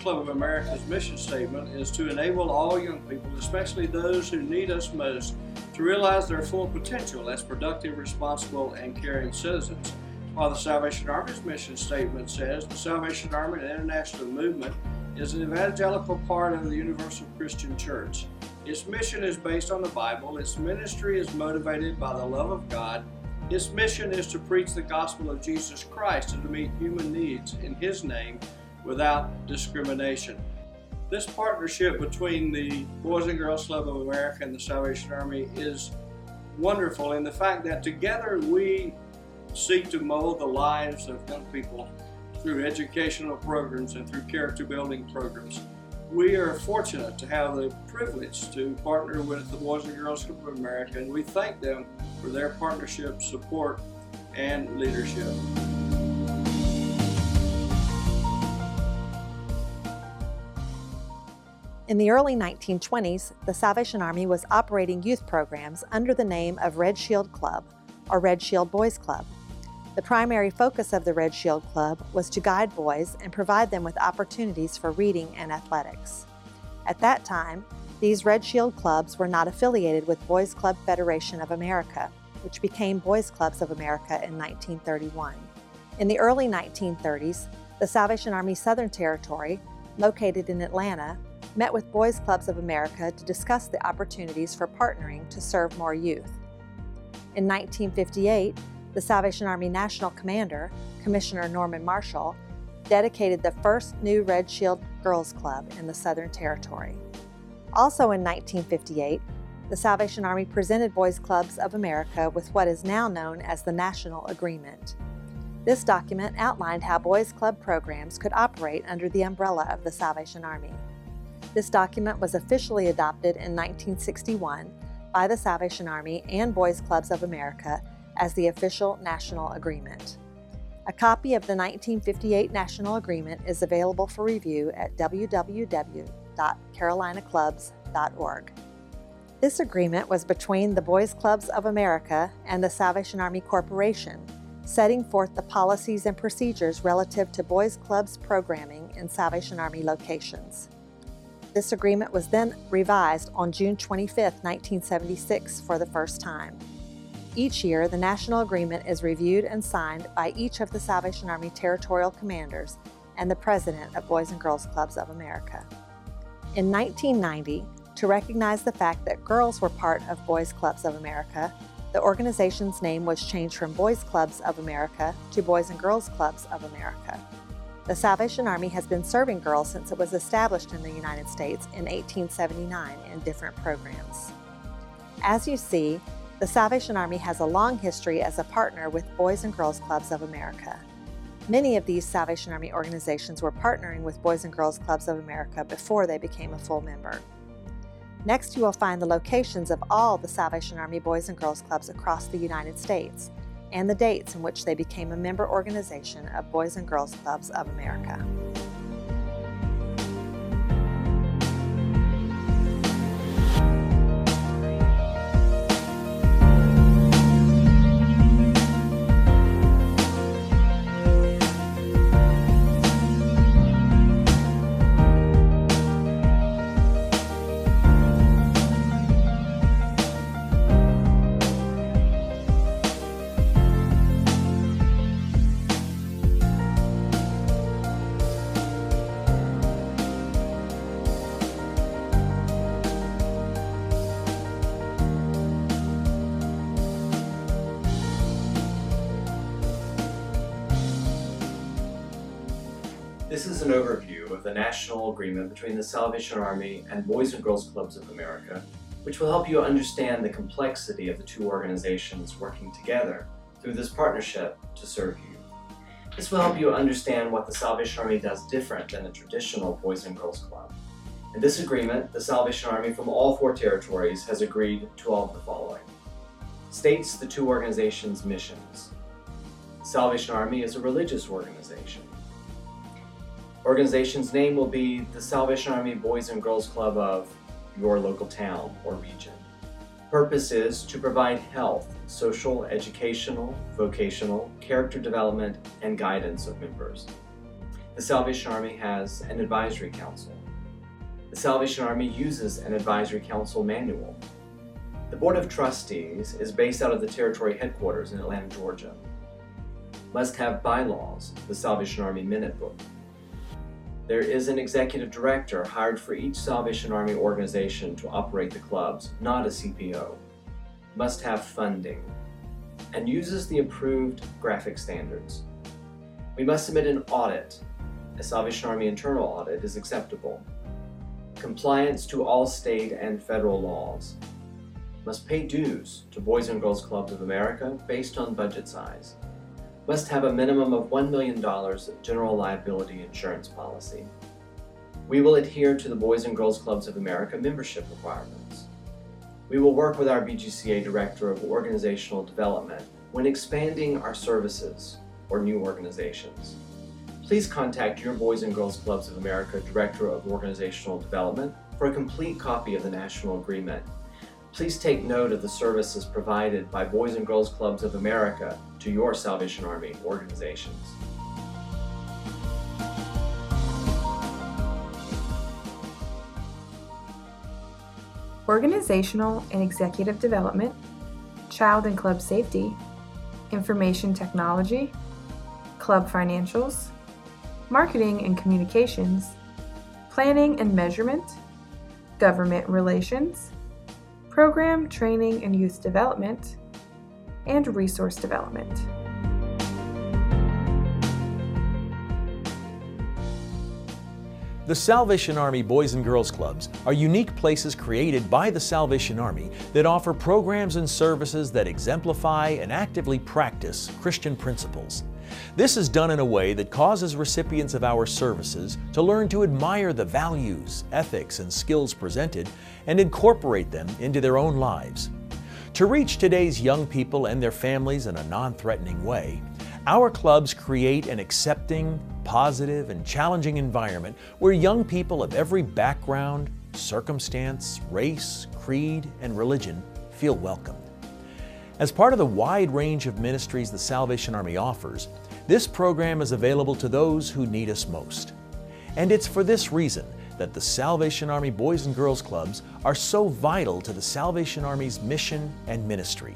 Club of America's mission statement is to enable all young people, especially those who need us most, to realize their full potential as productive, responsible, and caring citizens. While the Salvation Army's mission statement says the Salvation Army, an international movement, is an evangelical part of the Universal Christian Church. Its mission is based on the Bible. Its ministry is motivated by the love of God. Its mission is to preach the gospel of Jesus Christ and to meet human needs in His name without discrimination. This partnership between the Boys and Girls Club of America and the Salvation Army is wonderful in the fact that together we seek to mold the lives of young people through educational programs and through character building programs. We are fortunate to have the privilege to partner with the Boys and Girls Club of America, and we thank them for their partnership, support, and leadership. In the early 1920s, the Salvation Army was operating youth programs under the name of Red Shield Club, or Red Shield Boys Club. The primary focus of the Red Shield Club was to guide boys and provide them with opportunities for reading and athletics. At that time, these Red Shield clubs were not affiliated with Boys Club Federation of America, which became Boys Clubs of America in 1931. In the early 1930s, the Salvation Army Southern Territory, located in Atlanta, met with Boys Clubs of America to discuss the opportunities for partnering to serve more youth. In 1958, the Salvation Army National Commander, Commissioner Norman Marshall, dedicated the first new Red Shield Girls Club in the Southern Territory. Also in 1958, the Salvation Army presented Boys Clubs of America with what is now known as the National Agreement. This document outlined how Boys Club programs could operate under the umbrella of the Salvation Army. This document was officially adopted in 1961 by the Salvation Army and Boys Clubs of America as the official National Agreement. A copy of the 1958 National Agreement is available for review at www.carolinaclubs.org. This agreement was between the Boys Clubs of America and the Salvation Army Corporation, setting forth the policies and procedures relative to Boys Clubs programming in Salvation Army locations. This agreement was then revised on June 25, 1976 for the first time. Each year, the National Agreement is reviewed and signed by each of the Salvation Army Territorial Commanders and the President of Boys and Girls Clubs of America. In 1990, to recognize the fact that girls were part of Boys Clubs of America, the organization's name was changed from Boys Clubs of America to Boys and Girls Clubs of America. The Salvation Army has been serving girls since it was established in the United States in 1879 in different programs. As you see, the Salvation Army has a long history as a partner with Boys and Girls Clubs of America. Many of these Salvation Army organizations were partnering with Boys and Girls Clubs of America before they became a full member. Next, you will find the locations of all the Salvation Army Boys and Girls Clubs across the United States and the dates in which they became a member organization of Boys and Girls Clubs of America. This is an overview of the National Agreement between the Salvation Army and Boys and Girls Clubs of America, which will help you understand the complexity of the two organizations working together through this partnership to serve you. This will help you understand what the Salvation Army does different than a traditional Boys and Girls Club. In this agreement, the Salvation Army from all 4 territories has agreed to all of the following. States the two organizations' missions. The Salvation Army is a religious organization. Organization's name will be the Salvation Army Boys and Girls Club of your local town or region. Purpose is to provide health, social, educational, vocational, character development, and guidance of members. The The Salvation Army has an advisory council. The Salvation Army uses an advisory council manual. The Board of Trustees is based out of the territory headquarters in Atlanta, Georgia. Must have bylaws, the Salvation Army Minute Book. There is an executive director hired for each Salvation Army organization to operate the clubs, not a CPO. Must have funding, and uses the approved graphic standards. We must submit an audit. A Salvation Army internal audit is acceptable. Compliance to all state and federal laws. Must pay dues to Boys and Girls Clubs of America based on budget size. Must have a minimum of $1 million of general liability insurance policy. We will adhere to the Boys and Girls Clubs of America membership requirements. We will work with our BGCA Director of Organizational Development when expanding our services or new organizations. Please contact your Boys and Girls Clubs of America Director of Organizational Development for a complete copy of the National Agreement. Please take note of the services provided by Boys and Girls Clubs of America to your Salvation Army organizations. Organizational and executive development, child and club safety, information technology, club financials, marketing and communications, planning and measurement, government relations, program training and youth development, and resource development. The Salvation Army Boys and Girls Clubs are unique places created by the Salvation Army that offer programs and services that exemplify and actively practice Christian principles. This is done in a way that causes recipients of our services to learn to admire the values, ethics, and skills presented and incorporate them into their own lives. To reach today's young people and their families in a non-threatening way, our clubs create an accepting, positive, and challenging environment where young people of every background, circumstance, race, creed, and religion feel welcomed. As part of the wide range of ministries the Salvation Army offers, this program is available to those who need us most. And it's for this reason that the Salvation Army Boys and Girls Clubs are so vital to the Salvation Army's mission and ministry.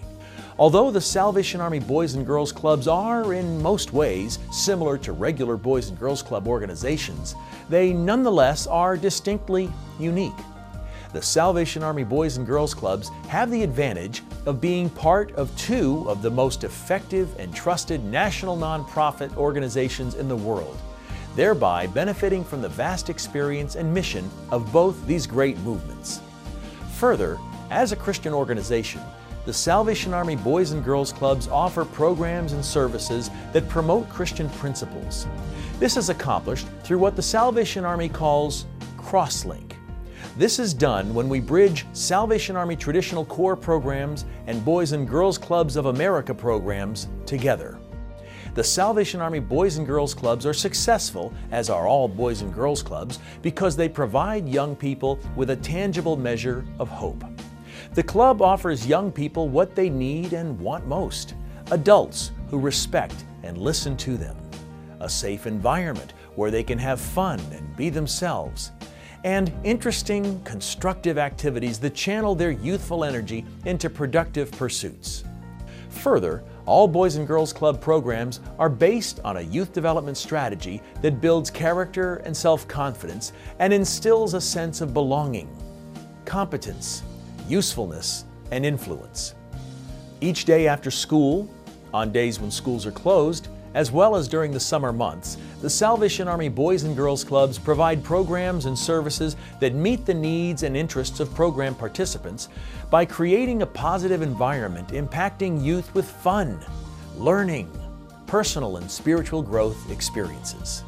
Although the Salvation Army Boys and Girls Clubs are, in most ways, similar to regular Boys and Girls Club organizations, they nonetheless are distinctly unique. The Salvation Army Boys and Girls Clubs have the advantage of being part of two of the most effective and trusted national nonprofit organizations in the world, thereby benefiting from the vast experience and mission of both these great movements. Further, as a Christian organization, the Salvation Army Boys and Girls Clubs offer programs and services that promote Christian principles. This is accomplished through what the Salvation Army calls crosslink. This is done when we bridge Salvation Army traditional core programs and Boys and Girls Clubs of America programs together. The Salvation Army Boys and Girls Clubs are successful, as are all Boys and Girls Clubs, because they provide young people with a tangible measure of hope. The club offers young people what they need and want most: adults who respect and listen to them, a safe environment where they can have fun and be themselves, and interesting, constructive activities that channel their youthful energy into productive pursuits. Further, all Boys and Girls Club programs are based on a youth development strategy that builds character and self-confidence and instills a sense of belonging, competence, usefulness, and influence. Each day after school, on days when schools are closed, as well as during the summer months, the Salvation Army Boys and Girls Clubs provide programs and services that meet the needs and interests of program participants by creating a positive environment impacting youth with fun, learning, personal and spiritual growth experiences.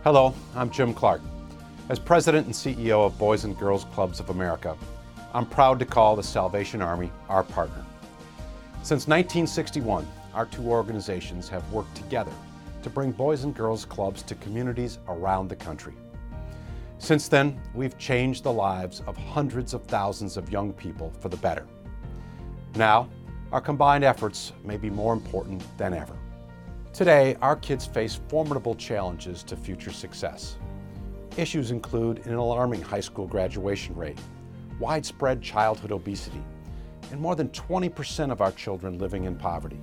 Hello, I'm Jim Clark. As President and CEO of Boys and Girls Clubs of America, I'm proud to call the Salvation Army our partner. Since 1961, our two organizations have worked together to bring Boys and Girls Clubs to communities around the country. Since then, we've changed the lives of hundreds of thousands of young people for the better. Now, our combined efforts may be more important than ever. Today, our kids face formidable challenges to future success. Issues include an alarming high school graduation rate, widespread childhood obesity, and more than 20% of our children living in poverty.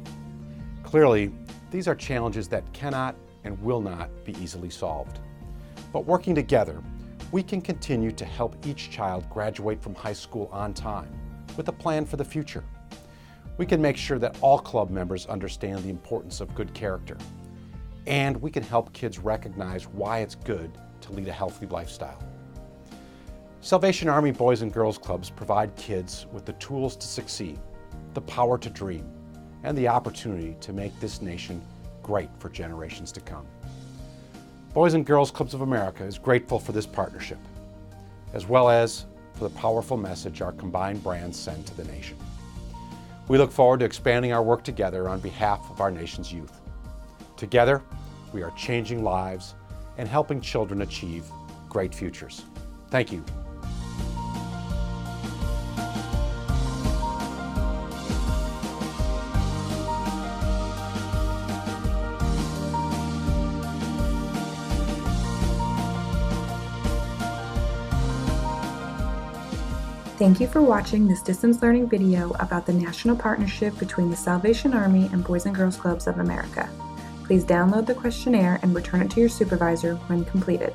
Clearly, these are challenges that cannot and will not be easily solved. But working together, we can continue to help each child graduate from high school on time with a plan for the future. We can make sure that all club members understand the importance of good character, and we can help kids recognize why it's good to lead a healthy lifestyle. Salvation Army Boys and Girls Clubs provide kids with the tools to succeed, the power to dream, and the opportunity to make this nation great for generations to come. Boys and Girls Clubs of America is grateful for this partnership, as well as for the powerful message our combined brands send to the nation. We look forward to expanding our work together on behalf of our nation's youth. Together, we are changing lives and helping children achieve great futures. Thank you. Thank you for watching this distance learning video about the national partnership between the Salvation Army and Boys and Girls Clubs of America. Please download the questionnaire and return it to your supervisor when completed.